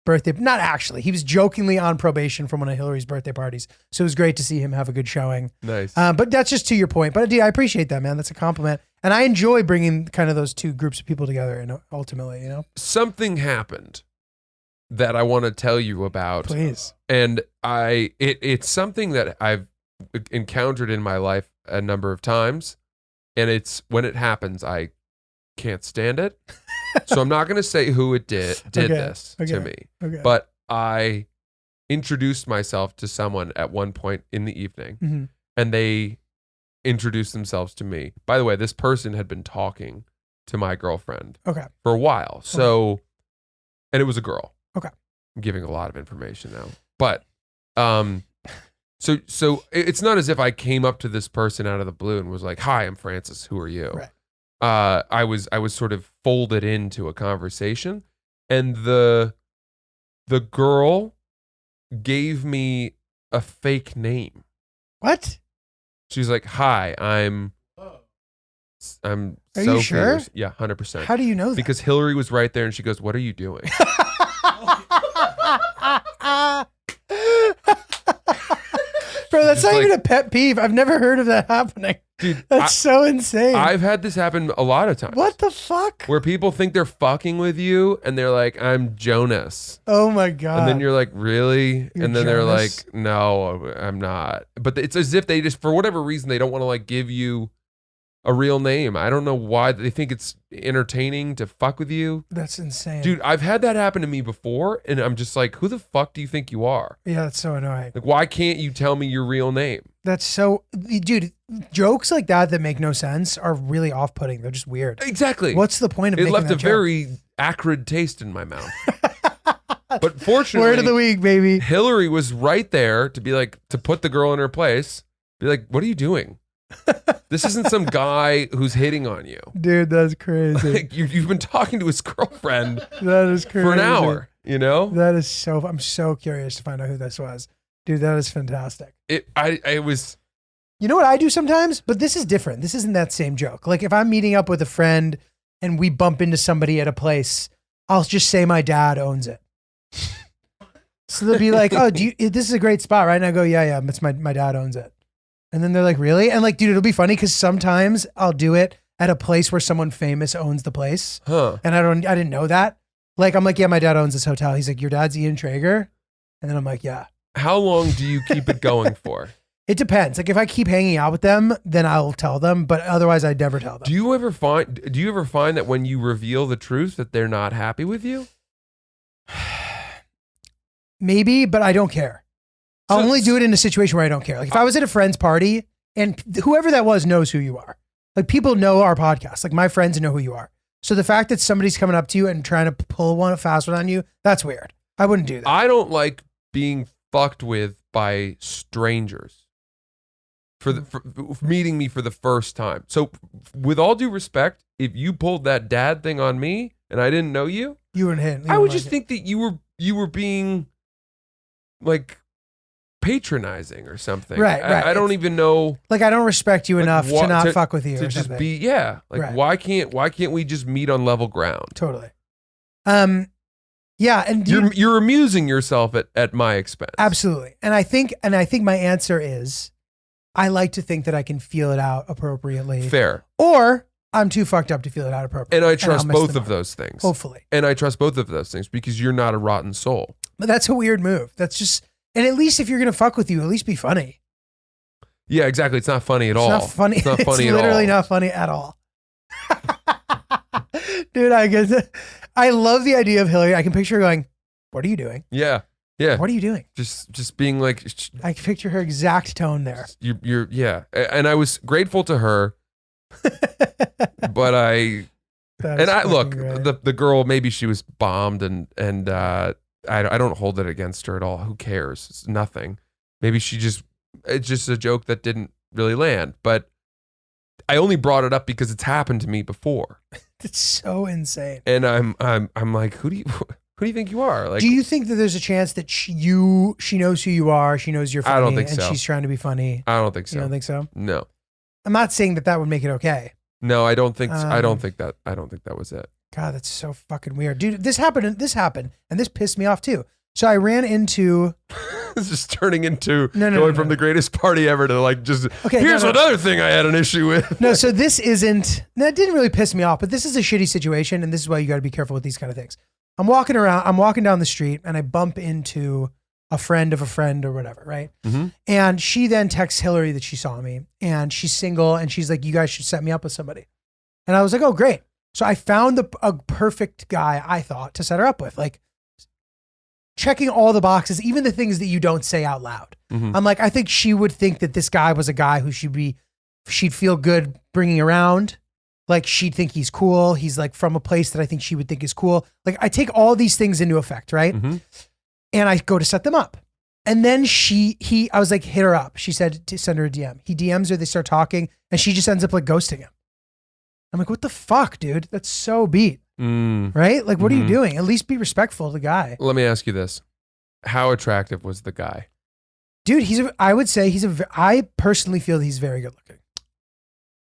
birthday. Not actually. He was jokingly on probation from one of Hillary's birthday parties. So it was great to see him have a good showing. Nice. But that's just to your point. But dude, I appreciate that, man. That's a compliment. And I enjoy bringing kind of those two groups of people together. And ultimately, you know, Something happened that I want to tell you about. please. And it's something that I've encountered in my life a number of times. And it's when it happens, I can't stand it. So I'm not going to say who it did this to me. Okay. But I introduced myself to someone at one point in the evening, Mhm. and they introduced themselves to me. By the way, this person had been talking to my girlfriend Okay. for a while. So, and it was a girl. Okay. I'm giving a lot of information now. But so it's not as if I came up to this person out of the blue and was like, "Hi, I'm Francis. Who are you?" Right. I was sort of folded into a conversation, and the girl gave me a fake name. What? She's like, "Hi, I'm Are you Sophie." sure? Yeah, 100%. How do you know that? Because Hillary was right there, and she goes, "What are you doing?" Bro, that's Just not even like- a pet peeve. I've never heard of that happening. Dude, That's so insane. I've had this happen a lot of times. What the fuck? Where people think they're fucking with you, and they're like, "I'm Jonas." Oh my God. And then you're like, "Really?" You're And then they're Jonas? like, "No, I'm not." But it's as if they just, for whatever reason, they don't want to like give you a real name. I don't know why. They think it's entertaining to fuck with you. That's insane. Dude, I've had that happen to me before, and I'm just like, who the fuck do you think you are? Yeah, that's so annoying. Like, why can't you tell me your real name? That's so, dude, jokes like that make no sense are really off-putting. They're just weird. Exactly. What's the point of It making left that a joke? very acrid taste in my mouth. But fortunately, Word of the week, baby. Hillary was right there to be like, to put the girl in her place. Be like, "What are you doing? This isn't some guy who's hitting on you. Dude, that's crazy. Like, you've been talking to his girlfriend That is crazy. for an hour, you know?" That is so, I'm so curious to find out who this was. Dude, that is fantastic. It was, You know what I do sometimes? But this is different. This isn't that same joke. Like if I'm meeting up with a friend and we bump into somebody at a place, I'll just say my dad owns it. So they'll be like, "Oh, this is a great spot, right?" And I go, yeah, it's my dad owns it. And then they're like, "Really?" And like, dude, it'll be funny because sometimes I'll do it at a place where someone famous owns the place. huh. And I didn't know that. Like, I'm like, "Yeah, my dad owns this hotel." He's like, "Your dad's Ian Traeger?" And then I'm like, "Yeah." How long do you keep it going for? It depends. Like if I keep hanging out with them, then I'll tell them. But otherwise, I'd never tell them. Do you ever find that when you reveal the truth that they're not happy with you? Maybe, but I don't care. I'll So- only do it in a situation where I don't care. Like if I was at a friend's party and whoever that was knows who you are. Like people know our podcast. Like my friends know who you are. So the fact that somebody's coming up to you and trying to pull a fast one on you, that's weird. I wouldn't do that. I don't like being fucked with by strangers for meeting me for the first time. So with all due respect, if you pulled that dad thing on me and I didn't know you, You wouldn't hit. I would just think that you were being like patronizing or something. Right. I don't even know like I don't respect you like, enough what- to not fuck with you to or just something. be like Right. why can't we just meet on level ground? Totally. Yeah, and You're amusing yourself at my expense. absolutely. And I think my answer is I like to think that I can feel it out appropriately. Fair. Or I'm too fucked up to feel it out appropriately. And I I'll trust miss both the of mark. those things. Hopefully. And I trust both of those things because you're not a rotten soul. But that's a weird move. That's just, and at least if you're going to fuck with you, at least be funny. Yeah, exactly. It's not funny at all. It's not funny. It's not funny It's at all. literally not funny at all. Dude, I guess I love the idea of Hillary. I can picture her going, "What are you doing? Yeah. Yeah. What are you doing?" Just being like, I can picture her exact tone there. you're yeah. And I was grateful to her, but I look, the girl, maybe she was bombed and I don't hold it against her at all. Who cares? It's nothing. Maybe it's just a joke that didn't really land, but I only brought it up because it's happened to me before. It's so insane. And I'm like, who do you think you are? Like, do you think that there's a chance that she knows who you are, she knows you're funny, I don't think and so. she's trying to be funny? I don't think so. You don't think so? No. I'm not saying that would make it okay. No, I don't think I don't think that was it. God, that's so fucking weird. Dude, this happened, and this pissed me off too. So I ran into It's just turning into No. from the greatest party ever to like just Okay, here's no. another thing I had an issue with. No, so this isn't, that didn't really piss me off, but this is a shitty situation, and this is why you got to be careful with these kind of things. I'm walking down the street, and I bump into a friend of a friend or whatever, right? Mm-hmm. And she then texts Hillary that she saw me, and she's single, and she's like, "You guys should set me up with somebody." And I was like, "Oh, great." So I found a perfect guy, I thought, to set her up with, like checking all the boxes, even the things that you don't say out loud. Mm-hmm. I'm like, I think she would think that this guy was a guy who she'd feel good bringing around. Like, she'd think he's cool. He's like from a place that I think she would think is cool. Like, I take all these things into effect, right? Mm-hmm. And I go to set them up. And then I was like, hit her up. She said to send her a DM. He DMs her, they start talking, and she just ends up like ghosting him. I'm like, what the fuck, dude? That's so beat. Right? Like, what are you doing? At least be respectful of the guy. Let me ask you this. How attractive was the guy? Dude, I personally feel that he's very good looking.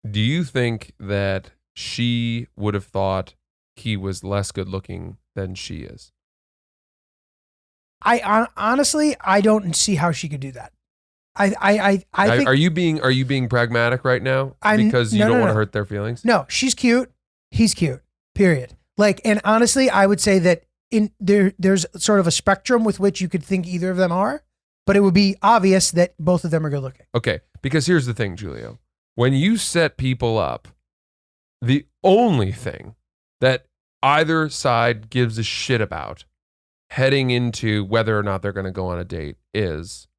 Do you think that she would have thought he was less good looking than she is? Honestly, I don't see how she could do that. I think, Are you being pragmatic right now because you don't want to hurt their feelings? No, she's cute. He's cute. Period. Like, and honestly, I would say that there's sort of a spectrum with which you could think either of them are, but it would be obvious that both of them are good looking. Okay, because here's the thing, Giulio. When you set people up, the only thing that either side gives a shit about heading into whether or not they're going to go on a date is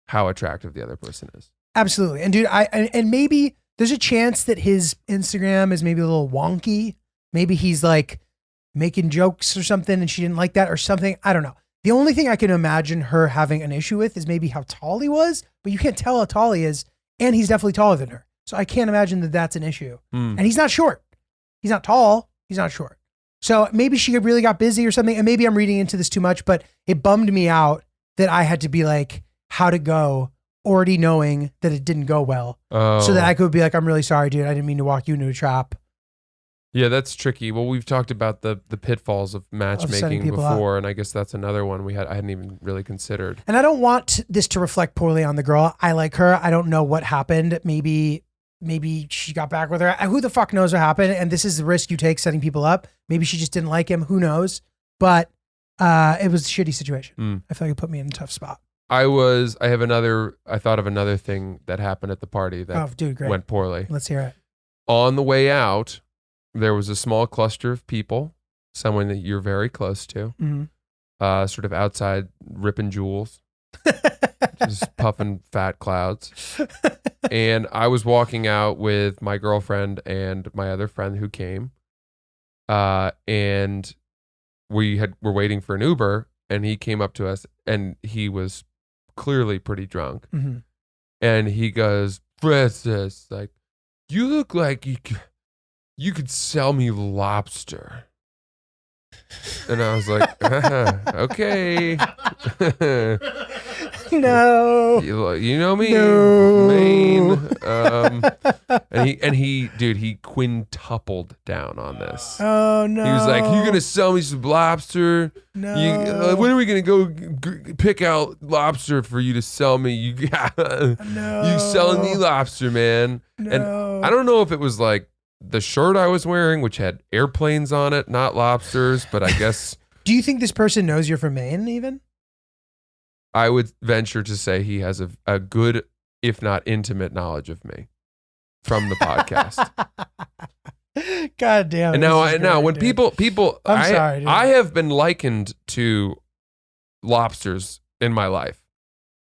how attractive the other person is. Absolutely. And dude, and maybe there's a chance that his Instagram is maybe a little wonky. Maybe he's like making jokes or something and she didn't like that or something. I don't know. The only thing I can imagine her having an issue with is maybe how tall he was, but you can't tell how tall he is, and he's definitely taller than her. So I can't imagine that that's an issue. And he's not short. He's not tall. He's not short. So maybe she really got busy or something, and maybe I'm reading into this too much, but it bummed me out that I had to be like, how'd it go? Already knowing that it didn't go well. So that I could be like, I'm really sorry, dude. I didn't mean to walk you into a trap. Yeah, that's tricky. Well, we've talked about the pitfalls of matchmaking before, and I guess that's another one I hadn't even really considered. And I don't want this to reflect poorly on the girl. I like her. I don't know what happened. Maybe she got back with her. Who the fuck knows what happened? And this is the risk you take setting people up. Maybe she just didn't like him. Who knows? But it was a shitty situation. I feel like it put me in a tough spot. I thought of another thing that happened at the party that went poorly. Let's hear it. On the way out, there was a small cluster of people, someone that you're very close to, sort of outside ripping jewels, just puffing fat clouds. And I was walking out with my girlfriend and my other friend who came, and we're waiting for an Uber, and he came up to us, and he was clearly pretty drunk, and he goes, "Francis, like, you look like you could sell me lobster." And I was like, okay. No. You know me? No. Maine. And he quintupled down on this. Oh, no. He was like, "You're going to sell me some lobster? No. When are we going to go pick out lobster for you to sell me? You selling me lobster, man." No. And I don't know if it was like the shirt I was wearing, which had airplanes on it, not lobsters, but I guess. Do you think this person knows you're from Maine even? I would venture to say he has a good if not intimate knowledge of me from the podcast. God damn. And now when people, I'm sorry, dude. I have been likened to lobsters in my life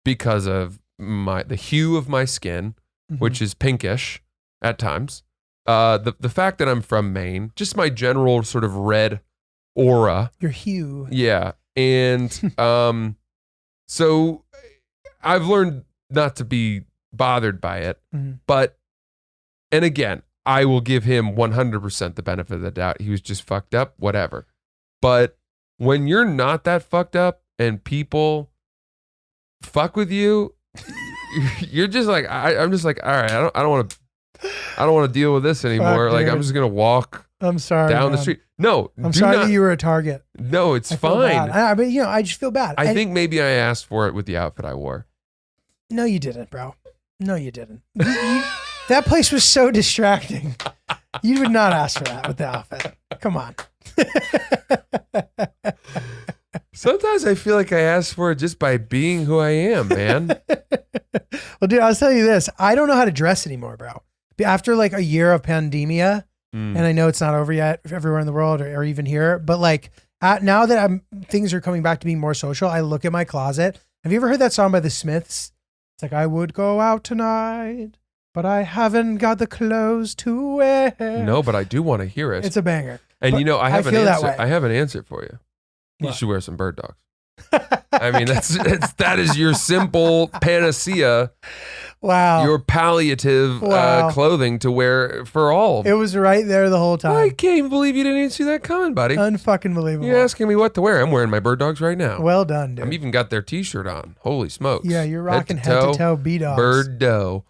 because of the hue of my skin, which is pinkish at times. The fact that I'm from Maine, just my general sort of red aura. Your hue. Yeah. And so I've learned not to be bothered by it. But, and again, I will give him 100% the benefit of the doubt. He was just fucked up, whatever. But when you're not that fucked up and people fuck with you, you're just like, I'm just like, all right, I don't want to deal with this anymore. Fuck, like, dude. I'm just going to walk I'm sorry. down the man. street. No, I'm sorry that you were a target. No, it's I feel fine. bad. But I just feel bad. I think maybe I asked for it with the outfit I wore. No, you didn't, bro. No, you didn't. That place was so distracting. You would not ask for that with the outfit. Come on. Sometimes I feel like I asked for it just by being who I am, man. Well, dude, I'll tell you this. I don't know how to dress anymore, bro. After like a year of pandemia, and I know it's not over yet everywhere in the world or even here, but like now that things are coming back to being more social, I look at my closet. Have you ever heard that song by the Smiths? It's like, I would go out tonight, but I haven't got the clothes to wear. No, but I do want to hear it. It's a banger. And But you know, I have feel an that answer. way. I have an answer for you. You What? should wear some bird dogs. I mean, that is your simple panacea, Wow. your palliative Wow. clothing to wear for all. It was right there the whole I time. can't believe you didn't even see that coming, buddy. Unfucking believable. You're asking me what to wear. I'm wearing my bird dogs right now. Well done, dude. I'm even got their T-shirt on. Holy smokes! Yeah, you're rocking head to toe B-dogs. Bird dough.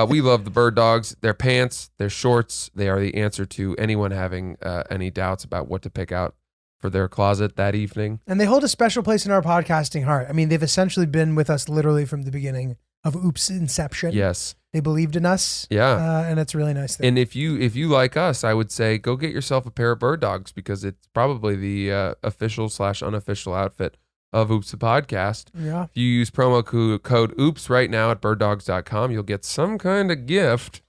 We love the bird dogs. Their pants, their shorts. They are the answer to anyone having any doubts about what to pick out for their closet that evening. And they hold a special place in our podcasting heart. I mean, they've essentially been with us literally from the beginning of Oops Inception. Yes. They believed in us. Yeah. And it's a really nice thing. And if you like us, I would say go get yourself a pair of bird dogs because it's probably the official/unofficial outfit of Oops the podcast. Yeah. If you use promo code Oops right now at birddogs.com, you'll get some kind of gift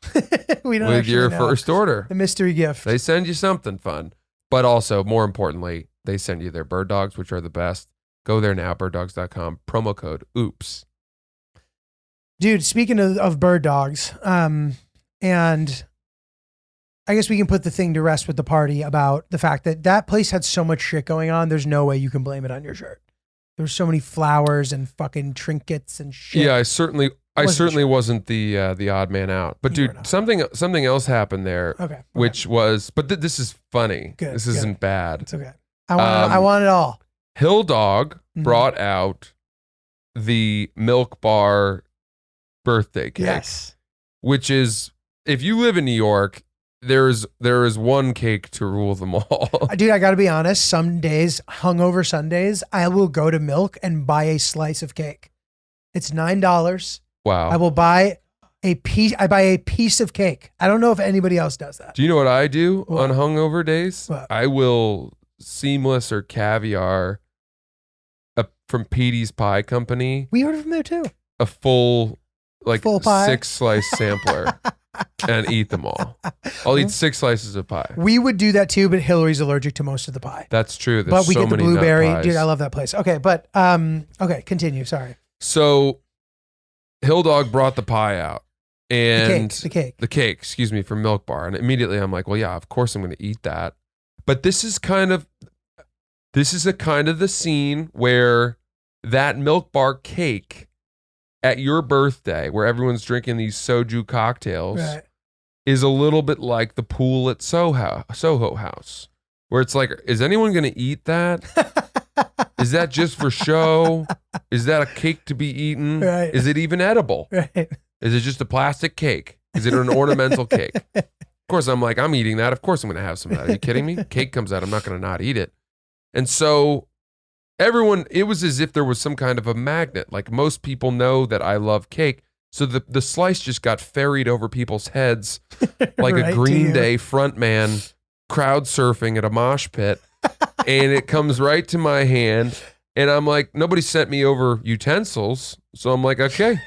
We don't with actually your know. first order. The mystery gift. They send you something fun. But also, more importantly, they send you their bird dogs, which are the best. Go there now, birddogs.com, promo code Oops. Dude, speaking of bird dogs, and I guess we can put the thing to rest with the party about the fact that place had so much shit going on. There's no way you can blame it on your shirt. There were so many flowers and fucking trinkets and shit. Yeah, I certainly wasn't the odd man out. But You were dude, not. something else happened there, Okay. which was, but this is funny. Good, This good. isn't bad. It's okay. I want it all. Hill Dog Mhm. brought out the Milk Bar birthday cake, Yes. which is, if you live in New York, there is one cake to rule them all. Dude, I got to be honest. Some days, hungover Sundays, I will go to Milk and buy a slice of cake. It's $9. Wow. I will buy a piece. I buy a piece of cake. I don't know if anybody else does that. Do you know what I do What? on hungover days? What? I will seamless or caviar from Petey's Pie Company We ordered from there too. a full Full pie? 6-slice sampler and eat them all. I'll eat 6 slices of pie. We would do that too, but Hillary's allergic to most of the pie. That's true. There's But we so get the many nut blueberry. pies. Dude, I love that place. Okay, but okay, continue. Sorry. So Dog brought the pie out and The cake. the cake, excuse me, from Milk Bar. And immediately I'm like, well, yeah, of course I'm going to eat that. But this is a kind of the scene where that Milk Bar cake at your birthday, where everyone's drinking these soju cocktails, Right. is a little bit like the pool at Soho House, where it's like, is anyone going to eat that? Is that just for show? Is that a cake to be eaten? Right. Is it even edible? Right. Is it just a plastic cake? Is it an ornamental cake? Of course, I'm like, I'm eating that. Of course, I'm going to have some of that. Are you kidding me? Cake comes out. I'm not going to not eat it. And so everyone, it was as if there was some kind of a magnet. Like most people know that I love cake. So the slice just got ferried over people's heads like Right a to Green you. Day frontman crowd surfing at a mosh pit. And it comes right to my hand. And I'm like, nobody sent me over utensils. So I'm like, okay,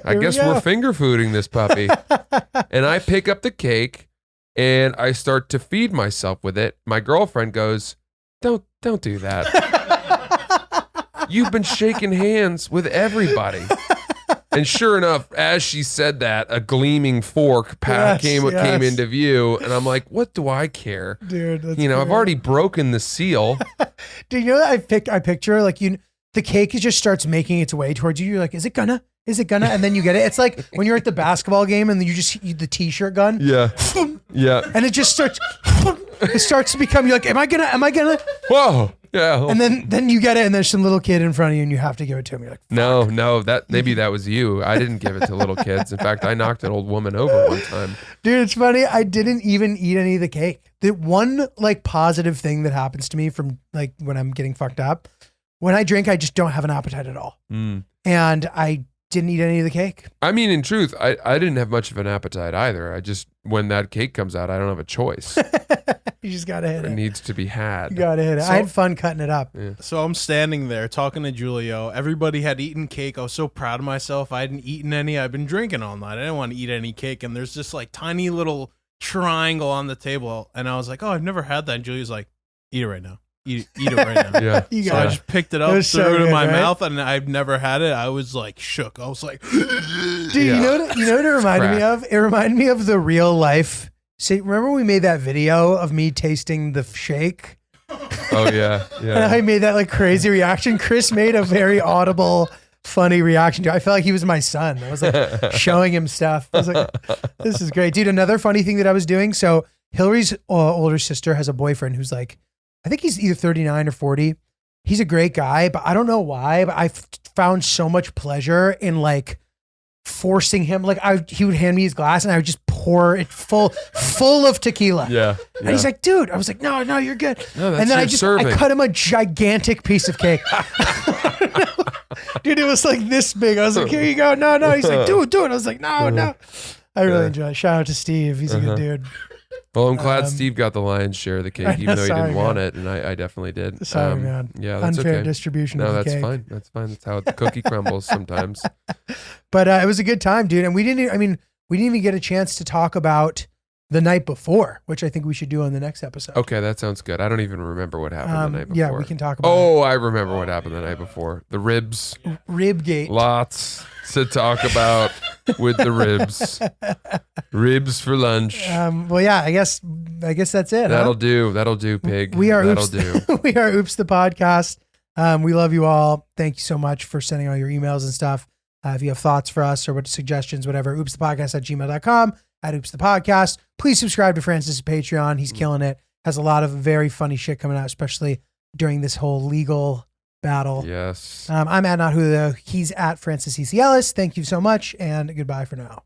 I Here we guess go. we're finger fooding this puppy. And I pick up the cake and I start to feed myself with it. My girlfriend goes, don't do that. You've been shaking hands with everybody. And sure enough, as she said that, a gleaming fork came into view. And I'm like, what do I care? Dude, that's I've great. already broken the seal. Dude, you know that I picture like the cake just starts making its way towards you. You're like, is it gonna? And then you get it. It's like when you're at the basketball game and you just the t-shirt gun. Yeah. Yeah. And it just starts. It starts to become. You're like, am I gonna? Whoa. Yeah. And then you get it, and there's some little kid in front of you, and you have to give it to him. You're like, No, maybe that was you. I didn't give it to little kids. In fact, I knocked an old woman over one time. dude, it's funny. I didn't even eat any of the cake. The one like positive thing that happens to me from like when I'm getting fucked up, when I drink, I just don't have an appetite at all. And I didn't eat any of the cake. I mean, in truth, I didn't have much of an appetite either. I just, when that cake comes out, I don't have a choice. You just gotta hit It it. needs to be had. You gotta hit it. I had fun cutting it up. So I'm standing there talking to Giulio. Everybody had eaten cake. I was so proud of myself. I hadn't eaten any. I've been drinking all night. I didn't want to eat any cake. And there's this like tiny little triangle on the table. And I was like, oh, I've never had that. And Giulio's like, eat it right now. Eat it right now. Yeah. You So got I it. just picked it It up, was so threw it in good, my right? mouth, and I've never had it. I was like shook. I was like, Dude, Yeah. you know what it reminded me Crack. of? It reminded me of the real life. See, remember we made that video of me tasting the shake? Oh, yeah. And Yeah. I made that like crazy reaction. Chris made a very audible, funny reaction to it. I felt like he was my son. I was like showing him stuff. I was like, this is great. Dude, another funny thing that I was doing. So Hillary's older sister has a boyfriend who's like, I think he's either 39 or 40. He's a great guy, but I don't know why, but I found so much pleasure in like forcing him. Like he would hand me his glass and I would just pour it full of tequila. Yeah. And he's like, dude, I was like, no, you're good. No, that's and then your I serving. cut him a gigantic piece of cake. Dude, it was like this big. I was like, here you go. No. He's like, do it. I was like, no. I really enjoy it. Shout out to Steve. He's a good dude. Well, I'm glad Steve got the lion's share of the cake, even though he sorry, didn't want man. it, and I definitely did. Sorry, man. Yeah, that's Unfair okay. distribution No, of the that's cake. fine. That's fine. That's how the cookie crumbles sometimes. But it was a good time, dude. And we didn't even get a chance to talk about the night before, which I think we should do on the next episode. Okay, that sounds good. I don't even remember what happened the night before. Yeah, we can talk about Oh, I remember what happened the night before. The ribs. Ribgate. Lots to talk about with the ribs. Ribs for lunch. Well, yeah, I guess that's it. That'll huh? do, pig. We are That'll Oops. do. We are Oops the podcast. We love you all. Thank you so much for sending all your emails and stuff. If you have thoughts for us or what suggestions, whatever, oopsthepodcast@gmail.com, at Oops the Podcast. Please subscribe to Francis's Patreon. He's killing it. Has a lot of very funny shit coming out, especially during this whole legal battle. Yes. I'm at Not Who Though. He's at Francis E.C. Ellis. Thank you so much, and goodbye for now.